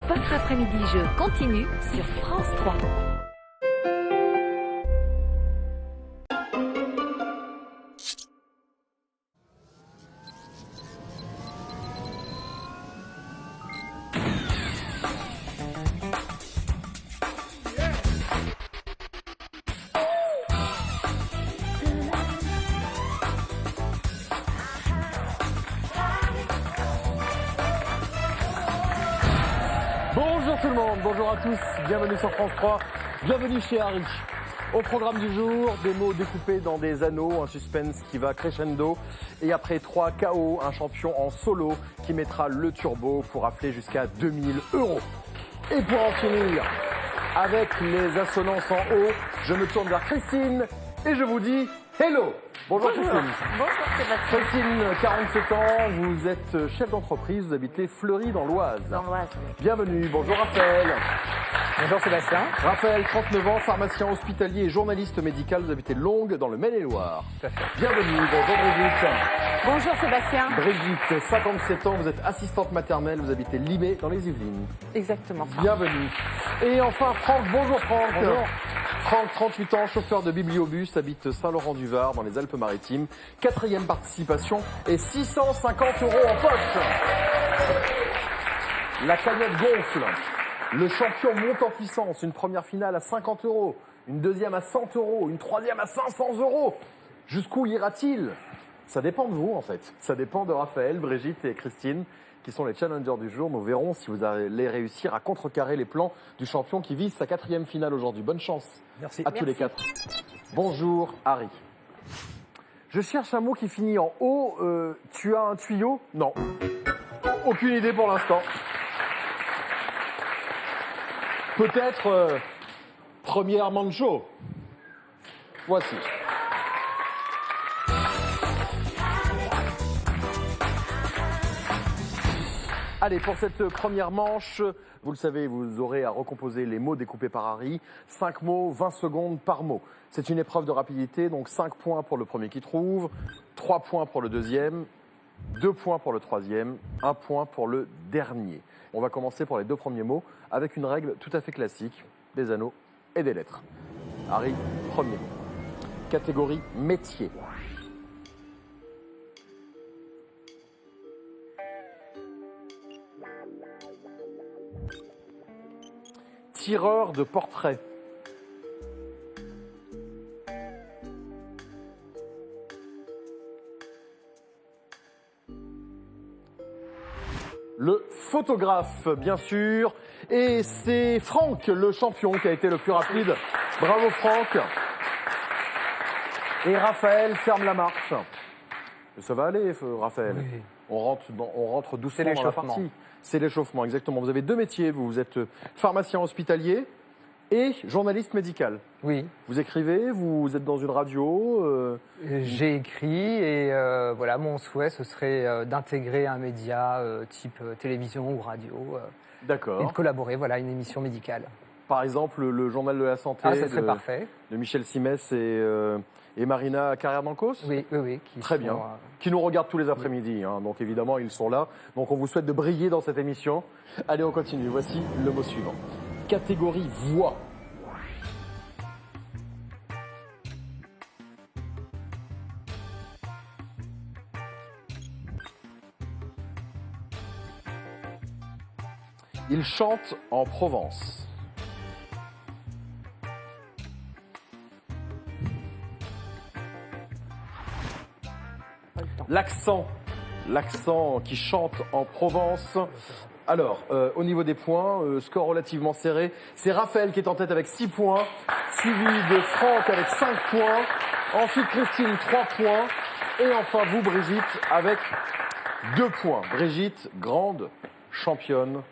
Votre après-midi jeu continue sur France 3. Bonjour tout le monde, bonjour à tous, bienvenue sur France 3, bienvenue chez Harry. Au programme du jour, des mots découpés dans des anneaux, un suspense qui va crescendo. Et après 3 KO, un champion en solo qui mettra le turbo pour rafler jusqu'à 2000 €. Et pour en finir, avec les assonances en haut, je me tourne vers Christine et je vous dis hello. Bonjour Christine. Bonjour Sébastien. Christine, 47 ans, vous êtes chef d'entreprise, vous habitez Fleury dans l'Oise. Dans l'Oise, oui. Bienvenue, bonjour Raphaël. Bonjour Sébastien. Raphaël, 39 ans, pharmacien hospitalier et journaliste médical, vous habitez Longue dans le Maine-et-Loire. Tout à fait. Bienvenue, bonjour Brigitte. Bonjour Sébastien. Brigitte, 57 ans, vous êtes assistante maternelle, vous habitez Limay dans les Yvelines. Exactement. Bienvenue. Et enfin Franck, bonjour Franck. Bonjour. Franck, 38 ans, chauffeur de bibliobus, habite Saint-Laurent-du-Var dans les Alpes-Maritimes. 4e participation et 650 € en poche. La cagnotte gonfle. Le champion monte en puissance. Une première finale à 50 €, une deuxième à 100 €, une troisième à 500 €. Jusqu'où ira-t-il? Ça dépend de vous en fait. Ça dépend de Raphaël, Brigitte et Christine qui sont les challengers du jour. Nous verrons si vous allez réussir à contrecarrer les plans du champion qui vise sa 4e finale aujourd'hui. Bonne chance. Merci. À tous les 4. Bonjour Harry. Je cherche un mot qui finit en O. Tu as un tuyau? Non. Aucune idée pour l'instant. Peut-être première mancho. Voici. Allez, pour cette première manche, vous le savez, vous aurez à recomposer les mots découpés par Harry. 5 mots, 20 secondes par mot. C'est une épreuve de rapidité, donc 5 points pour le premier qui trouve, 3 points pour le deuxième, 2 points pour le troisième, 1 point pour le dernier. On va commencer pour les 2 premiers mots avec une règle tout à fait classique, des anneaux et des lettres. Harry, premier mot. Catégorie métier. Tireur de portrait. Le photographe, bien sûr. Et c'est Franck, le champion, qui a été le plus rapide. Bravo Franck. Et Raphaël ferme la marche. Ça va aller, Raphaël. Oui. On rentre doucement C'est dans la l'échauffement. partie. C'est l'échauffement, exactement. Vous avez 2 métiers. Vous êtes pharmacien hospitalier et journaliste médical. Oui, Vous écrivez, vous êtes dans une radio. j'ai écrit et voilà, mon souhait ce serait d'intégrer un média type télévision ou radio et D'accord. de collaborer, voilà, à une émission médicale. Par exemple, le journal de la santé Ah, ça serait parfait. de Michel Simès et Marina Carrère-Dancos. Oui. Très bien. Qui nous regardent tous les après-midi. Hein. Donc évidemment, ils sont là. Donc on vous souhaite de briller dans cette émission. Allez, on continue. Voici le mot suivant. Catégorie voix. Il chante en Provence. L'accent qui chante en Provence. Alors, au niveau des points, score relativement serré. C'est Raphaël qui est en tête avec 6 points, suivi de Franck avec 5 points. Ensuite, Christine, 3 points. Et enfin, vous, Brigitte, avec 2 points. Brigitte, grande championne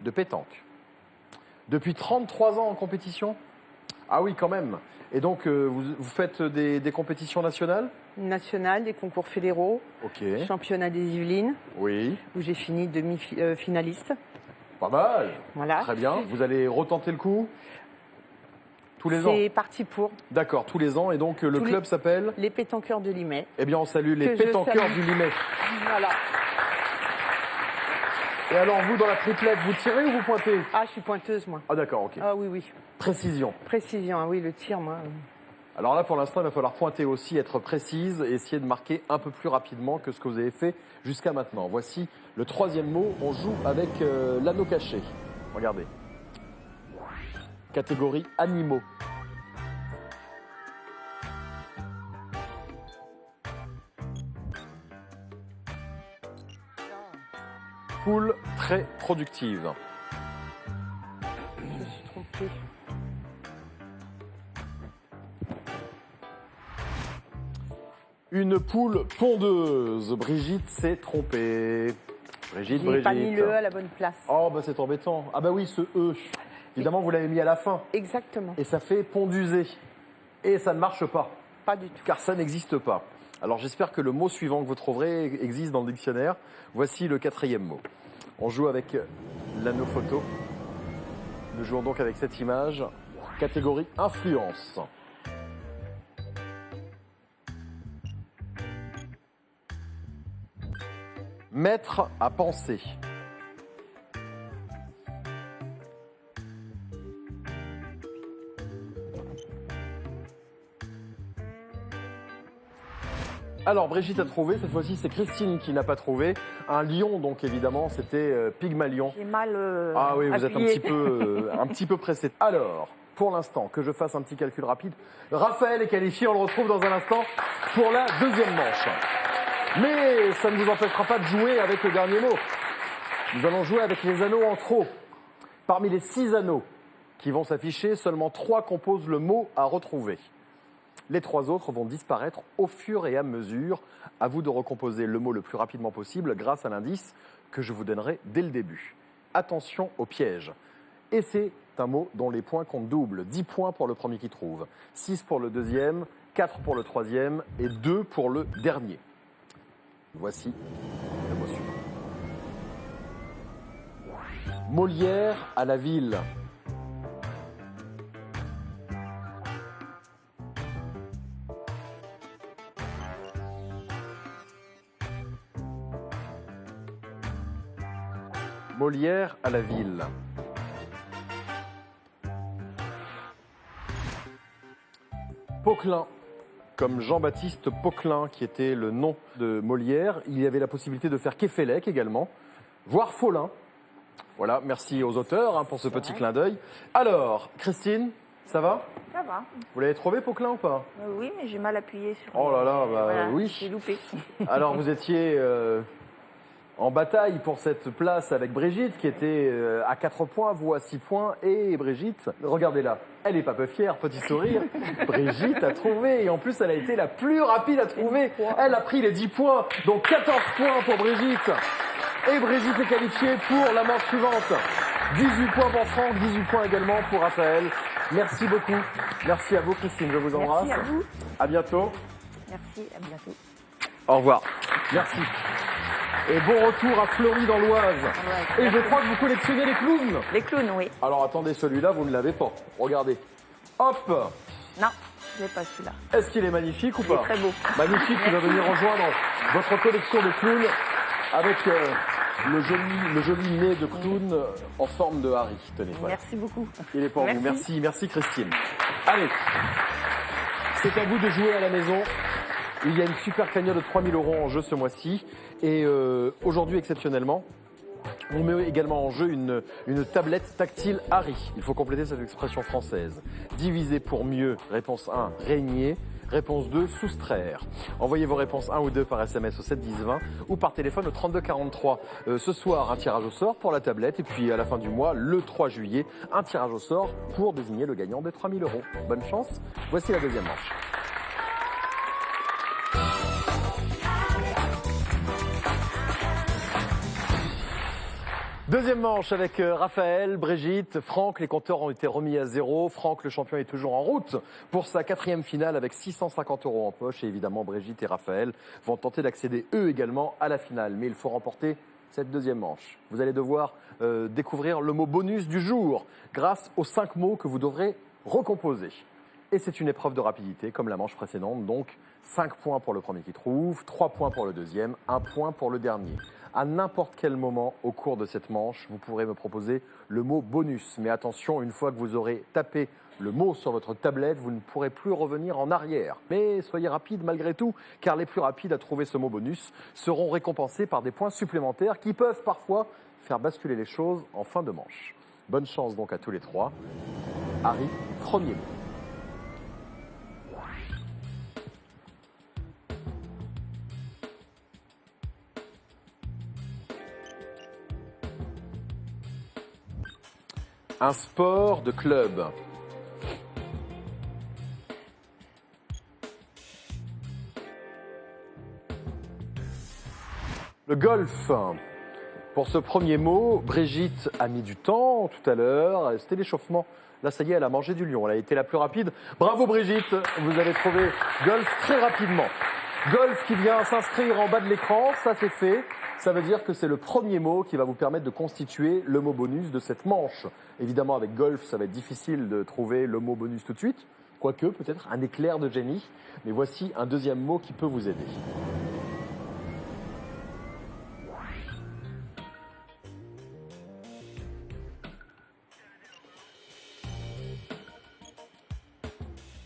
de pétanque. Depuis 33 ans en compétition? Ah oui, quand même. Et donc, vous faites des compétitions nationales? National, des concours fédéraux, Ok. championnat des Yvelines, Oui, où j'ai fini demi-finaliste. pas mal. Voilà. Très bien. Vous allez retenter le coup tous les ans? C'est parti pour D'accord, tous les ans. Et donc, le Tous les- club s'appelle? les pétanqueurs de Limay. Eh bien, on salue les Que je pétanqueurs salue. du Limay. Voilà. Et alors vous, dans la triplette, vous tirez ou vous pointez? Ah, je suis pointeuse, moi. Ah d'accord, ok. Ah oui, oui. Précision. Précision, ah oui, le tir, moi. Alors là, pour l'instant, il va falloir pointer aussi, être précise et essayer de marquer un peu plus rapidement que ce que vous avez fait jusqu'à maintenant. Voici le troisième mot. On joue avec l'anneau caché. Regardez. Catégorie animaux. Poule très productive. Je me suis trompée. Une poule pondeuse. Brigitte s'est trompée. Brigitte. J'ai pas mis le E à la bonne place. Oh, bah c'est embêtant. Ah bah oui, ce E. Évidemment, vous l'avez mis à la fin. Exactement. Et ça fait ponduser. Et ça ne marche pas, Pas du tout. car ça n'existe pas. Alors j'espère que le mot suivant que vous trouverez existe dans le dictionnaire. Voici le quatrième mot. On joue avec l'anneau photo. Nous jouons donc avec cette image. Catégorie influence. Mettre à penser. Alors Brigitte a trouvé, cette fois-ci c'est Christine qui n'a pas trouvé. Un lion donc évidemment, c'était Pygmalion. J'ai mal Ah oui, vous êtes appuyé. un petit peu pressé. Alors, pour l'instant, que je fasse un petit calcul rapide. Raphaël est qualifié, on le retrouve dans un instant pour la deuxième manche. Mais ça ne vous empêchera pas de jouer avec le dernier mot. Nous allons jouer avec les anneaux en trop. Parmi les 6 anneaux qui vont s'afficher, seulement 3 composent le mot à retrouver. Les 3 autres vont disparaître au fur et à mesure. À vous de recomposer le mot le plus rapidement possible grâce à l'indice que je vous donnerai dès le début. Attention au piège. Et c'est un mot dont les points comptent double. 10 points pour le premier qui trouve, 6 pour le deuxième, 4 pour le troisième et 2 pour le dernier. Voici le mot suivant. Molière à la ville. Molière à la ville. Poquelin, comme Jean-Baptiste Poquelin, qui était le nom de Molière. Il y avait la possibilité de faire Queffélec également, voire Follin. Voilà, merci aux auteurs pour ce petit clin d'œil. Alors, Christine, ça va? Ça va. Vous l'avez trouvé, Poquelin, ou pas? Oui, mais j'ai mal appuyé sur. Oh là là, bah voilà, oui. J'ai loupé. Alors, vous étiez en bataille pour cette place avec Brigitte, qui était à 4 points, vous à 6 points. Et Brigitte, regardez-la, elle est pas peu fière, petit sourire. Brigitte a trouvé, et en plus, elle a été la plus rapide à trouver. Elle a pris les 10 points, donc 14 points pour Brigitte. Et Brigitte est qualifiée pour la manche suivante. 18 points pour Franck, 18 points également pour Raphaël. Merci beaucoup. Merci à vous, Christine, je vous embrasse. Merci à vous. À bientôt. Merci, à bientôt. Au revoir. Merci. Et bon retour à Fleury dans l'Oise. Ouais, Et je crois que vous collectionnez les clowns. Les clowns, oui. Alors attendez, celui-là, vous ne l'avez pas. Regardez. Hop. Non, je n'ai pas celui-là. Est-ce qu'il est magnifique ou Il est pas? très beau. Magnifique, il va venir rejoindre votre collection de clowns avec le joli nez de clown en forme de Harry. Tenez, voilà. Merci beaucoup. Il est pour vous. Merci. Merci Christine. Allez, c'est à vous de jouer à la maison. Il y a une super cagnotte de 3 000 € en jeu ce mois-ci. Et aujourd'hui, exceptionnellement, on met également en jeu une tablette tactile Harry. Il faut compléter cette expression française. Diviser pour mieux. Réponse 1, régner. Réponse 2, soustraire. Envoyez vos réponses 1 ou 2 par SMS au 7 10 20 ou par téléphone au 32 43. Ce soir, un tirage au sort pour la tablette. Et puis à la fin du mois, le 3 juillet, un tirage au sort pour désigner le gagnant des 3 000 €. Bonne chance. Voici la deuxième manche. Deuxième manche avec Raphaël, Brigitte, Franck. Les compteurs ont été remis à 0. Franck, le champion, est toujours en route pour sa 4e finale avec 650 € en poche. Et évidemment, Brigitte et Raphaël vont tenter d'accéder eux également à la finale. Mais il faut remporter cette deuxième manche. Vous allez devoir découvrir le mot bonus du jour grâce aux 5 mots que vous devrez recomposer. Et c'est une épreuve de rapidité comme la manche précédente. Donc 5 points pour le premier qui trouve, 3 points pour le deuxième, 1 point pour le dernier. À n'importe quel moment au cours de cette manche, vous pourrez me proposer le mot bonus. Mais attention, une fois que vous aurez tapé le mot sur votre tablette, vous ne pourrez plus revenir en arrière. Mais soyez rapide malgré tout, car les plus rapides à trouver ce mot bonus seront récompensés par des points supplémentaires qui peuvent parfois faire basculer les choses en fin de manche. Bonne chance donc à tous les trois. Harry, premier mot. Un sport de club. Le golf. Pour ce premier mot, Brigitte a mis du temps tout à l'heure. C'était l'échauffement. Là, ça y est, elle a mangé du lion. Elle a été la plus rapide. Bravo Brigitte, vous avez trouvé golf très rapidement. Golf qui vient s'inscrire en bas de l'écran, ça c'est fait. Ça veut dire que c'est le premier mot qui va vous permettre de constituer le mot bonus de cette manche. Évidemment, avec golf, ça va être difficile de trouver le mot bonus tout de suite. Quoique, peut-être un éclair de génie. Mais voici un deuxième mot qui peut vous aider.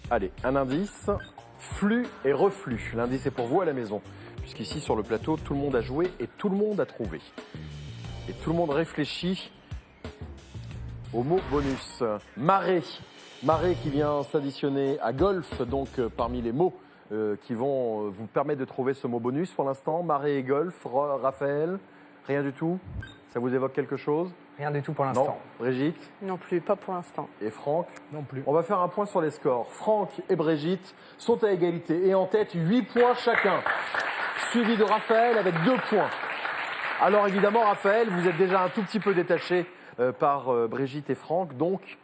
Allez, un indice, flux et reflux. L'indice est pour vous à la maison, puisqu'ici sur le plateau, tout le monde a joué et tout le monde a trouvé. Et tout le monde réfléchit au mot bonus. Marée, marée qui vient s'additionner à golf, donc parmi les mots qui vont vous permettre de trouver ce mot bonus pour l'instant. Marée et golf, Raphaël, rien du tout? Ça vous évoque quelque chose? Rien du tout pour Non. l'instant. Brigitte? Non plus, pas pour l'instant. Et Franck? Non plus. On va faire un point sur les scores. Franck et Brigitte sont à égalité et en tête 8 points chacun, suivi de Raphaël avec 2 points. Alors évidemment, Raphaël, vous êtes déjà un tout petit peu détaché par Brigitte et Franck, donc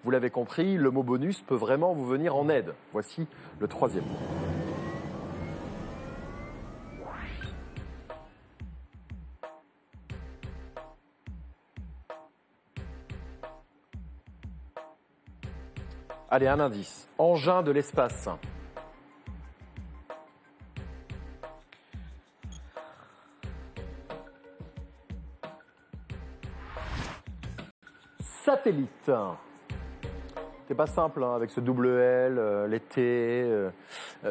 vous l'avez compris, le mot bonus peut vraiment vous venir en aide. Voici le troisième mot. Allez, un indice. Engin de l'espace. Satellite. C'est pas simple hein, avec ce double L, les T.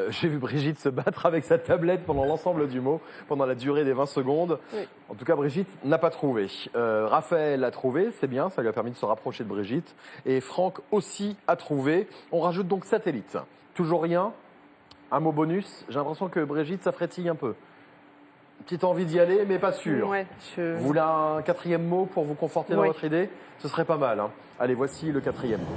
J'ai vu Brigitte se battre avec sa tablette pendant l'ensemble du mot, pendant la durée des 20 secondes. Oui. En tout cas, Brigitte n'a pas trouvé. Raphaël a trouvé, c'est bien, ça lui a permis de se rapprocher de Brigitte. Et Franck aussi a trouvé. On rajoute donc satellite. Toujours rien. Un mot bonus. J'ai l'impression que Brigitte, ça frétille un peu. Petite envie d'y aller, mais pas sûr. Ouais, Vous voulez un quatrième mot pour vous conforter dans Oui. votre idée? Ce serait pas mal. Hein. Allez, voici le quatrième mot.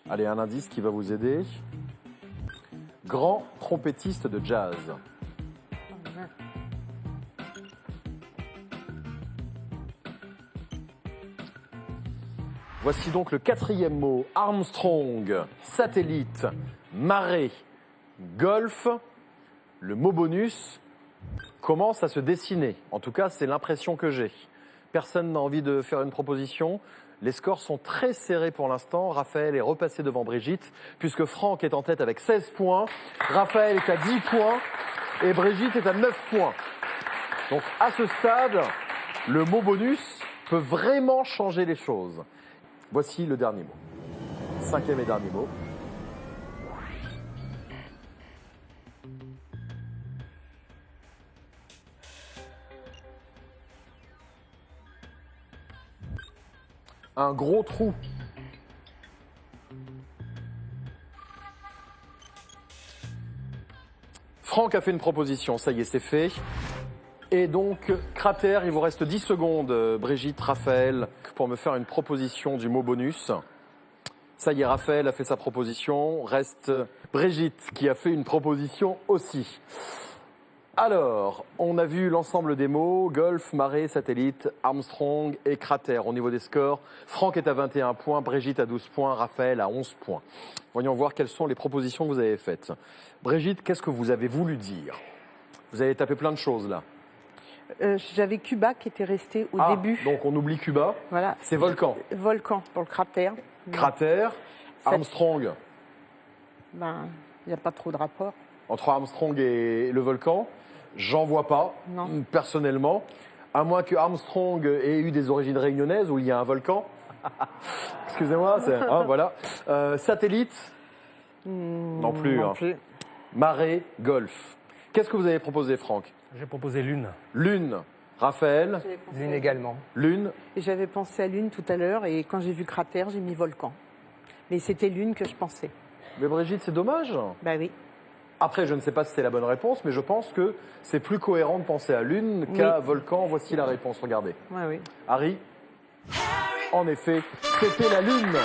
Allez, un indice qui va vous aider. Grand trompettiste de jazz. Voici donc le quatrième mot. Armstrong, satellite, marée, golf. Le mot bonus commence à se dessiner. En tout cas, c'est l'impression que j'ai. Personne n'a envie de faire une proposition. Les scores sont très serrés pour l'instant. Raphaël est repassé devant Brigitte, puisque Franck est en tête avec 16 points. Raphaël est à 10 points et Brigitte est à 9 points. Donc à ce stade, le mot bonus peut vraiment changer les choses. Voici le dernier mot. Cinquième et dernier mot. Un gros trou. Franck a fait une proposition, ça y est, c'est fait. Et donc, cratère, il vous reste 10 secondes, Brigitte, Raphaël, pour me faire une proposition du mot bonus. Ça y est, Raphaël a fait sa proposition. Reste Brigitte qui a fait une proposition aussi. Alors, on a vu l'ensemble des mots, golf, marée, satellite, Armstrong et cratère. Au niveau des scores, Franck est à 21 points, Brigitte à 12 points, Raphaël à 11 points. Voyons voir quelles sont les propositions que vous avez faites. Brigitte, qu'est-ce que vous avez voulu dire? Vous avez tapé plein de choses là. J'avais Cuba qui était resté au début. Donc on oublie Cuba, Voilà. c'est volcan. Volcan pour le cratère. Cratère. Armstrong. Ben, il n'y a pas trop de rapport. Entre Armstrong et le volcan, j'en vois pas, Non. personnellement. À moins que Armstrong ait eu des origines réunionnaises où il y a un volcan. Excusez-moi, voilà. Satellite, non plus. Non hein. plus. Marée, golf. Qu'est-ce que vous avez proposé, Franck? J'ai proposé Lune. Lune. Raphaël, Lune également. Lune. Et j'avais pensé à Lune tout à l'heure et quand j'ai vu cratère, j'ai mis volcan. Mais c'était Lune que je pensais. Mais Brigitte, c'est dommage. Bah oui. Après, je ne sais pas si c'est la bonne réponse, mais je pense que c'est plus cohérent de penser à Lune qu'à volcan. Voici la réponse, regardez. Ouais, oui. Harry? En effet, c'était la Lune.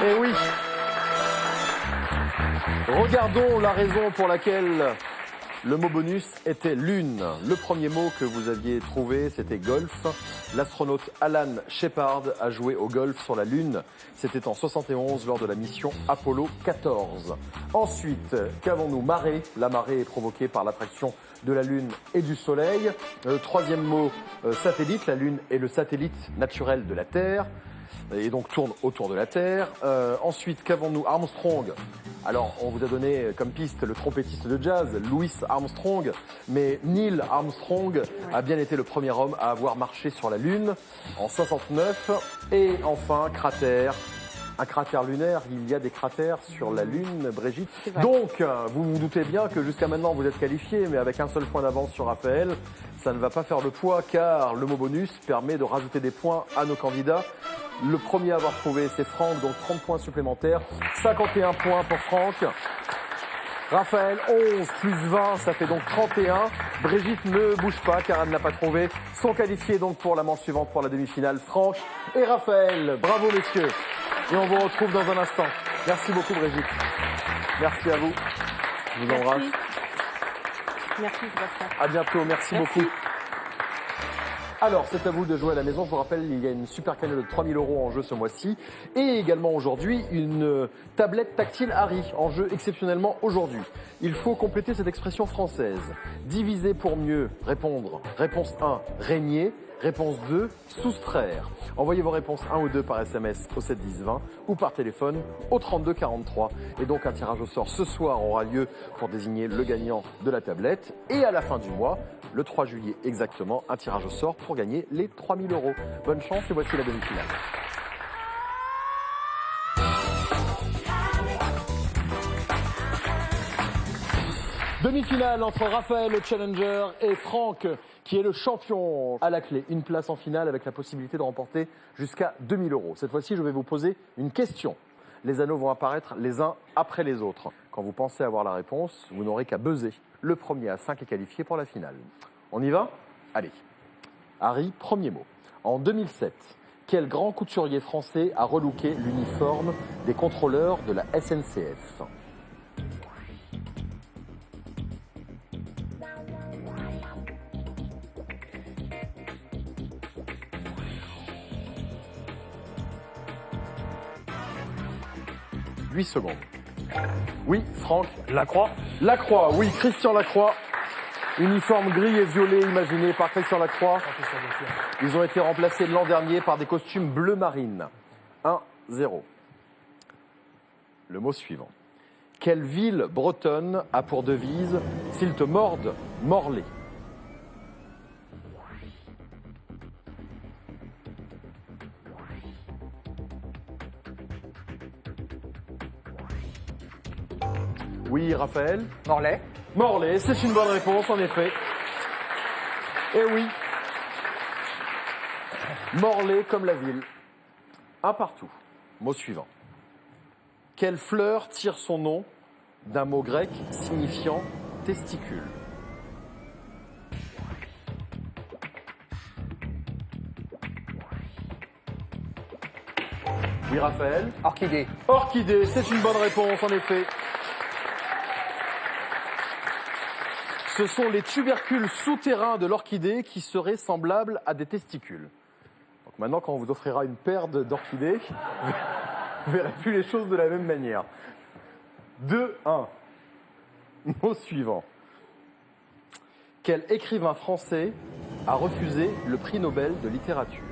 Eh oui. Regardons la raison pour laquelle le mot bonus était Lune. Le premier mot que vous aviez trouvé, c'était golf. L'astronaute Alan Shepard a joué au golf sur la Lune. C'était en 71 lors de la mission Apollo 14. Ensuite, qu'avons-nous? Marée. La marée est provoquée par l'attraction de la Lune et du Soleil. Troisième mot, satellite. La Lune est le satellite naturel de la Terre et donc tourne autour de la Terre. Ensuite, qu'avons-nous? Armstrong. Alors, on vous a donné comme piste le trompettiste de jazz, Louis Armstrong, mais Neil Armstrong a bien été le premier homme à avoir marché sur la Lune en 69. Et enfin, cratère. Un cratère lunaire, il y a des cratères sur la Lune, Brigitte. C'est vrai. Donc, vous vous doutez bien que jusqu'à maintenant, vous êtes qualifié, mais avec un seul point d'avance sur Raphaël, ça ne va pas faire le poids, car le mot bonus permet de rajouter des points à nos candidats. Le premier à avoir trouvé, c'est Franck, donc 30 points supplémentaires. 51 points pour Franck. Raphaël, 11 plus 20, ça fait donc 31. Brigitte ne bouge pas car elle n'a pas trouvé. Sont qualifiés donc pour la manche suivante, pour la demi-finale, Franck et Raphaël. Bravo messieurs. Et on vous retrouve dans un instant. Merci beaucoup Brigitte. Merci à vous. Je vous embrasse. Merci Sébastien. À bientôt, merci beaucoup. Alors, c'est à vous de jouer à la maison. Je vous rappelle, il y a une super cagnotte de 3 000 € en jeu ce mois-ci. Et également aujourd'hui, une tablette tactile Harry en jeu exceptionnellement aujourd'hui. Il faut compléter cette expression française. Diviser pour mieux répondre. Réponse 1, régner. Réponse 2, soustraire. Envoyez vos réponses 1 ou 2 par SMS au 7 10 20 ou par téléphone au 32 43. Et donc un tirage au sort ce soir aura lieu pour désigner le gagnant de la tablette. Et à la fin du mois, le 3 juillet exactement, un tirage au sort pour gagner les 3 000 €. Bonne chance et voici la demi-finale. Demi-finale entre Raphaël, le challenger, et Franck, qui est le champion. À la clé, une place en finale avec la possibilité de remporter jusqu'à 2 000 €. Cette fois-ci, je vais vous poser une question. Les anneaux vont apparaître les uns après les autres. Quand vous pensez avoir la réponse, vous n'aurez qu'à buzzer. Le premier à 5 est qualifié pour la finale. On y va? Allez. Harry, premier mot. En 2007, quel grand couturier français a relooké l'uniforme des contrôleurs de la SNCF? « 8 secondes. Oui, Franck. Lacroix. Lacroix, oui, Christian Lacroix. Uniforme gris et violet imaginé par Christian Lacroix. Ils ont été remplacés l'an dernier par des costumes bleu marine. 1-0. Le mot suivant. Quelle ville bretonne a pour devise « S'ils te mordent, mords-les » ? Oui, Raphaël. Morlaix. Morlaix, c'est une bonne réponse, en effet. Eh oui. Morlaix comme la ville. Un partout. Mot suivant. Quelle fleur tire son nom d'un mot grec signifiant testicule ? Oui, Raphaël. Orchidée. Orchidée, c'est une bonne réponse, en effet. Ce sont les tubercules souterrains de l'orchidée qui seraient semblables à des testicules. Donc maintenant, quand on vous offrira une paire d'orchidées, vous verrez plus les choses de la même manière. 2-1. Mot suivant. Quel écrivain français a refusé le prix Nobel de littérature ?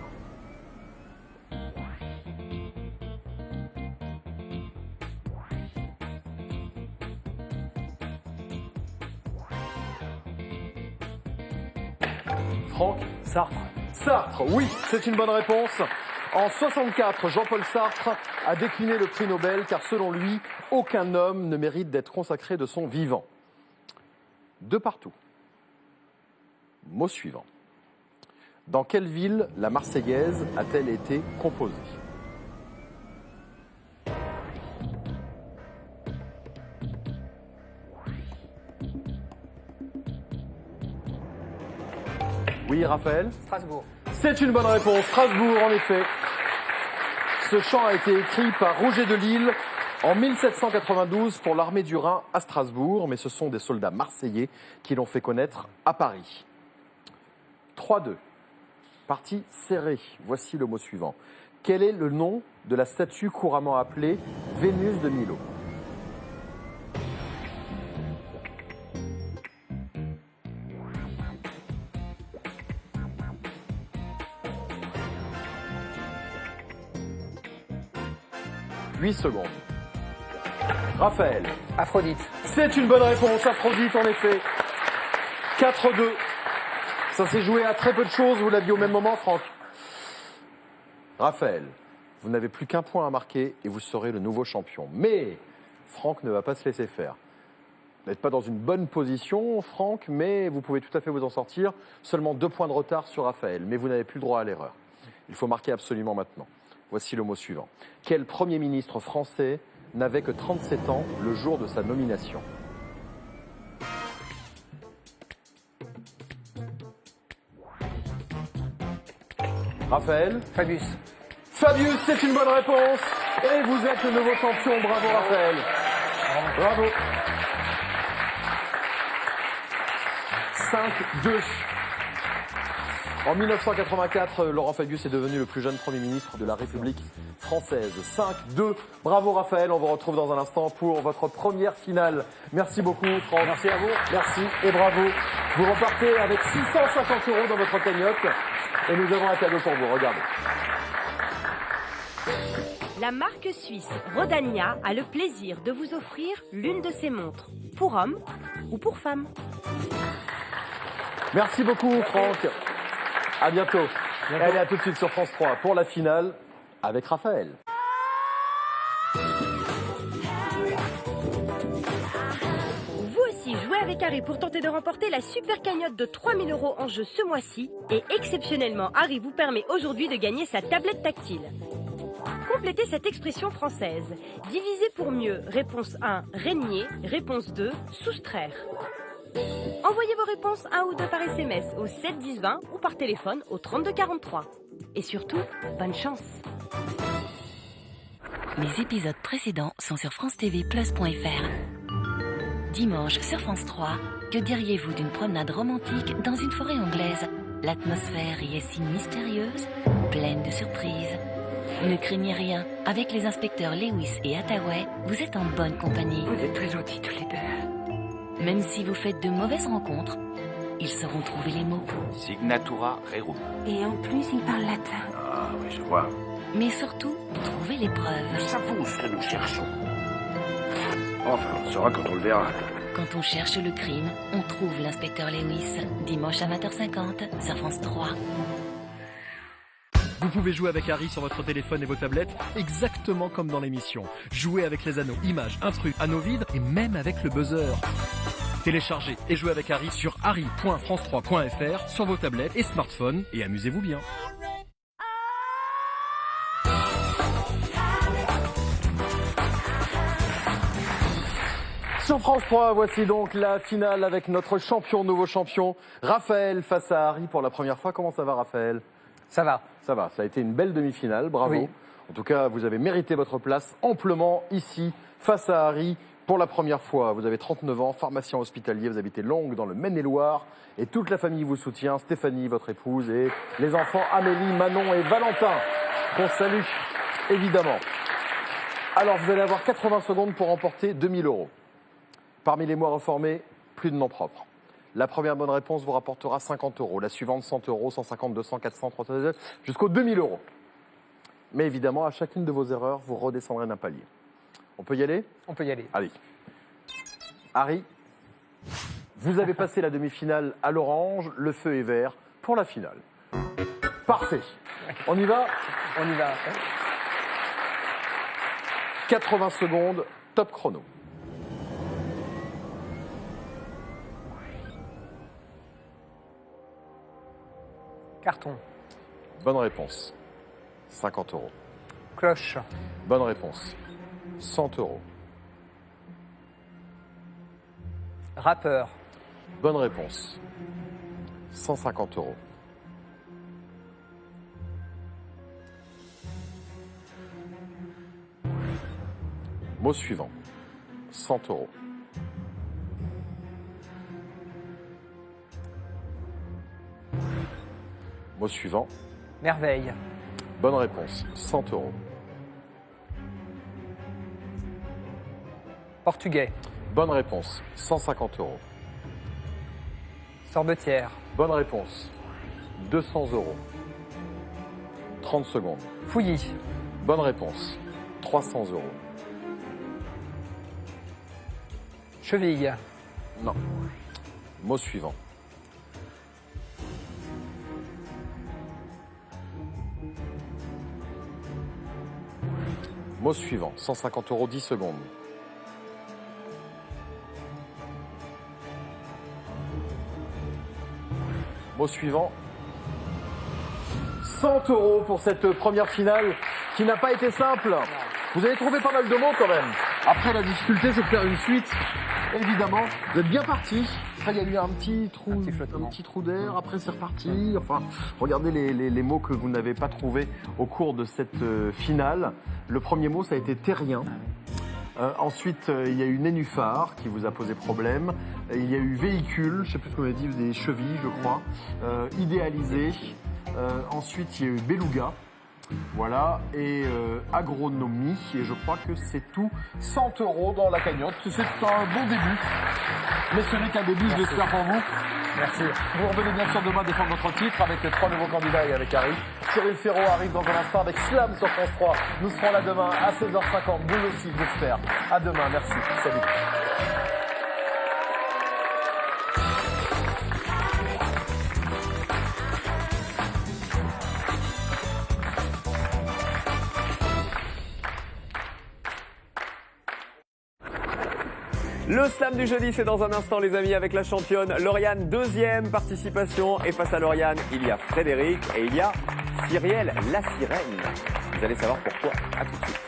Franck? Sartre. Sartre, oui, c'est une bonne réponse. En 64, Jean-Paul Sartre a décliné le prix Nobel car selon lui, aucun homme ne mérite d'être consacré de son vivant. De partout. Mot suivant. Dans quelle ville la Marseillaise a-t-elle été composée? Oui, Raphaël? Strasbourg. C'est une bonne réponse. Strasbourg, en effet. Ce chant a été écrit par Roger de Lille en 1792 pour l'armée du Rhin à Strasbourg, mais ce sont des soldats marseillais qui l'ont fait connaître à Paris. 3-2. Partie serrée. Voici le mot suivant. Quel est le nom de la statue couramment appelée Vénus de Milo? « 8 secondes. Raphaël. Aphrodite. C'est une bonne réponse, Aphrodite, en effet. 4-2. Ça s'est joué à très peu de choses, vous l'aviez au même moment, Franck. Raphaël, vous n'avez plus qu'un point à marquer et vous serez le nouveau champion. Mais Franck ne va pas se laisser faire. Vous n'êtes pas dans une bonne position, Franck, mais vous pouvez tout à fait vous en sortir. Seulement 2 points de retard sur Raphaël, mais vous n'avez plus le droit à l'erreur. Il faut marquer absolument maintenant. Voici le mot suivant. Quel Premier ministre français n'avait que 37 ans le jour de sa nomination? Raphaël? Fabius. Fabius, c'est une bonne réponse. Et vous êtes le nouveau champion. Bravo, Raphaël. Bravo. 5-2. En 1984, Laurent Fabius est devenu le plus jeune Premier ministre de la République française. 5-2. Bravo Raphaël, on vous retrouve dans un instant pour votre première finale. Merci beaucoup Franck. Merci à vous. Merci et bravo. Vous repartez avec 650 € dans votre cagnotte et nous avons un cadeau pour vous. Regardez. La marque suisse Rodania a le plaisir de vous offrir l'une de ses montres, pour hommes ou pour femmes. Merci beaucoup Franck. À bientôt. Allez, à tout de suite sur France 3 pour la finale avec Raphaël. Vous aussi, jouez avec Harry pour tenter de remporter la super cagnotte de 3000 € en jeu ce mois-ci. Et exceptionnellement, Harry vous permet aujourd'hui de gagner sa tablette tactile. Complétez cette expression française. Diviser pour mieux. Réponse 1, régner. Réponse 2, soustraire. Envoyez vos réponses 1 ou 2 par SMS au 7 10 20 ou par téléphone au 32 43. Et surtout, bonne chance. Les épisodes précédents sont sur francetv+.fr. Dimanche sur France 3, que diriez-vous d'une promenade romantique dans une forêt anglaise? L'atmosphère y est si mystérieuse, pleine de surprises. Ne craignez rien, avec les inspecteurs Lewis et Hathaway, vous êtes en bonne compagnie. Vous êtes très gentils tous les deux. Même si vous faites de mauvaises rencontres, ils sauront trouver les mots. Signatura rerum. Et en plus, il parle latin. Ah oui, je vois. Mais surtout, trouver les preuves. Nous savons ce que nous cherchons. Enfin, on saura quand on le verra. Quand on cherche le crime, on trouve l'inspecteur Lewis. Dimanche à 20h50 sur France 3. Vous pouvez jouer avec Harry sur votre téléphone et vos tablettes, exactement comme dans l'émission. Jouez avec les anneaux, images, intrus, anneaux vides et même avec le buzzer. Téléchargez et jouez avec Harry sur harry.france3.fr sur vos tablettes et smartphones et amusez-vous bien. Sur France 3, voici donc la finale avec notre champion, nouveau champion, Raphaël face à Harry pour la première fois. Comment ça va Raphaël? Ça va. Ça va, ça a été une belle demi-finale, bravo. Oui. En tout cas, vous avez mérité votre place amplement ici, face à Harry, pour la première fois. Vous avez 39 ans, pharmacien hospitalier, vous habitez Longues dans le Maine-et-Loire, et toute la famille vous soutient, Stéphanie, votre épouse, et les enfants Amélie, Manon et Valentin, qu'on salue, évidemment. Alors, vous allez avoir 80 secondes pour remporter 2000 €. Parmi les mois reformés, plus de noms propres. La première bonne réponse vous rapportera 50 €. La suivante, 100 €, 150, 200, 400, 300, jusqu'aux 2000 €. Mais évidemment, à chacune de vos erreurs, vous redescendrez d'un palier. On peut y aller? On peut y aller. Allez. Harry, vous avez passé la demi-finale à l'orange, le feu est vert. pour la finale. Parfait. On y va? On y va. 80 secondes, top chrono. Carton. Bonne réponse. 50 €. Cloche. Bonne réponse. 100 €. Rappeur. Bonne réponse. 150 €. Mot suivant. 100 €. Mot suivant. Merveille. Bonne réponse. 100 €. Portugais. Bonne réponse. 150 €. Sorbetière. Bonne réponse. 200 €. 30 secondes. Fouillis. Bonne réponse. 300 €. Cheville. Non. Mot suivant. Mot suivant. 150 €, 10 secondes. Mot suivant. 100 € pour cette première finale qui n'a pas été simple. Vous avez trouvé pas mal de mots quand même. Après, la difficulté, c'est de faire une suite. Évidemment, vous êtes bien parti. Après, il y a eu un petit trou d'air. Après, c'est reparti. Enfin, regardez les mots que vous n'avez pas trouvés au cours de cette finale. Le premier mot, ça a été terrien. Ensuite, il y a eu nénuphar qui vous a posé problème. Il y a eu véhicule, je ne sais plus ce qu'on a dit, des chevilles, je crois. Idéalisé. Ensuite, il y a eu beluga. Voilà, et agronomie, et je crois que c'est tout. 100 € dans la cagnotte, c'est un bon début. Mais ce n'est qu'un début, je l'espère pour vous. Merci. Vous revenez bien sûr demain défendre votre titre avec 3 nouveaux candidats et avec Harry. Cyril Ferraud arrive dans un instant avec Slam sur France 3. Nous serons là demain à 16h50, vous aussi, j'espère. À demain, merci. Salut. Le slam du jeudi, c'est dans un instant, les amis, avec la championne Lauriane, deuxième participation. Et face à Lauriane, il y a Frédéric et il y a Cyrielle, la sirène. Vous allez savoir pourquoi. À tout de suite.